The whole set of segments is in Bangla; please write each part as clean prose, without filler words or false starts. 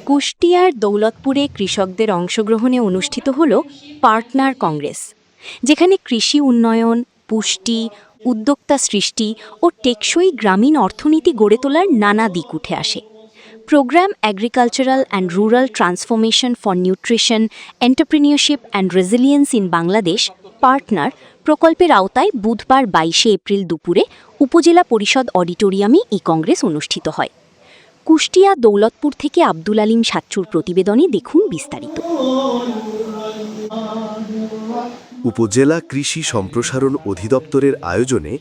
কুষ্টিয়ার দৌলতপুরে কৃষকদের অংশগ্রহণে অনুষ্ঠিত হল পার্টনার কংগ্রেস, যেখানে কৃষি উন্নয়ন, পুষ্টি, উদ্যোক্তা সৃষ্টি ও টেকসই গ্রামীণ অর্থনীতি গড়ে তোলার নানা দিক উঠে আসে। Program agricultural and rural transformation for nutrition, entrepreneurship and resilience in Bangladesh partner প্রকল্পের আওতায় বুধবার 22 এপ্রিল দুপুরে উপজেলা পরিষদ অডিটোরিয়ামে এই কংগ্রেস অনুষ্ঠিত হয়। কুষ্টিয়া দৌলতপুর থেকে আব্দুল আলীম সাচ্চুর প্রতিবেদনে দেখুন বিস্তারিত। উপজেলা কৃষি সম্প্রসারণ অধিদপ্তরের আয়োজনে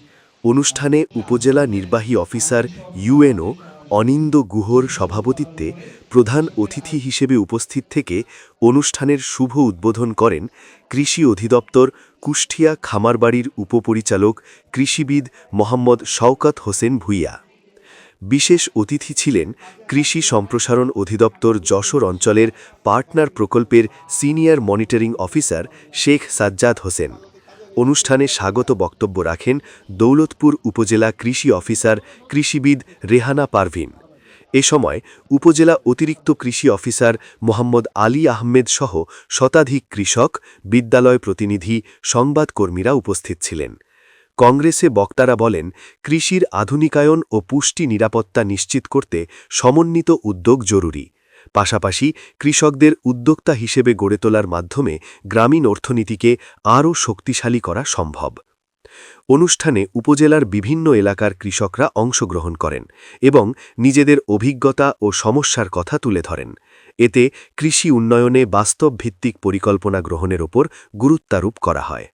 অনুষ্ঠানে উপজেলা নির্বাহী অফিসার ইউএনও অনিন্দ গুহর সভাপতিত্বে প্রধান অতিথি হিসেবে উপস্থিত থেকে অনুষ্ঠানের শুভ উদ্বোধন করেন কৃষি অধিদপ্তর কুষ্টিয়া খামারবাড়ির উপপরিচালক কৃষিবিদ মোহাম্মদ শওকত হোসেন ভূঁইয়া। বিশেষ অতিথি ছিলেন কৃষি সম্প্রসারণ অধিদপ্তর যশোর অঞ্চলের পার্টনার প্রকল্পের senior monitoring officer Sheikh Sajjad Hossain. অনুষ্ঠানে স্বাগত বক্তব্য রাখেন দৌলতপুর উপজেলা কৃষি অফিসার কৃষিবিদ রেহানা পারভিন। এ সময় উপজেলা অতিরিক্ত কৃষি অফিসার মোহাম্মদ আলী আহমেদ সহ শতাধিক কৃষক, বিদ্যালয় প্রতিনিধি, সংবাদকর্মীরা উপস্থিত ছিলেন। কংগ্রেসে বক্তারা বলেন, কৃষির আধুনিকায়ন ও পুষ্টি নিরাপত্তা নিশ্চিত করতে সমন্বিত উদ্যোগ জরুরি। পাশাপাশি কৃষকদের উদ্যোক্তা হিসেবে গড়ে তোলার মাধ্যমে গ্রামীণ অর্থনীতিকে আরও শক্তিশালী করা সম্ভব। অনুষ্ঠানে উপজেলার বিভিন্ন এলাকার কৃষকরা অংশগ্রহণ করেন এবং নিজেদের অভিজ্ঞতা ও সমস্যার কথা তুলে ধরেন। এতে কৃষি উন্নয়নে বাস্তব ভিত্তিক পরিকল্পনা গ্রহণের ওপর গুরুত্বারোপ করা হয়।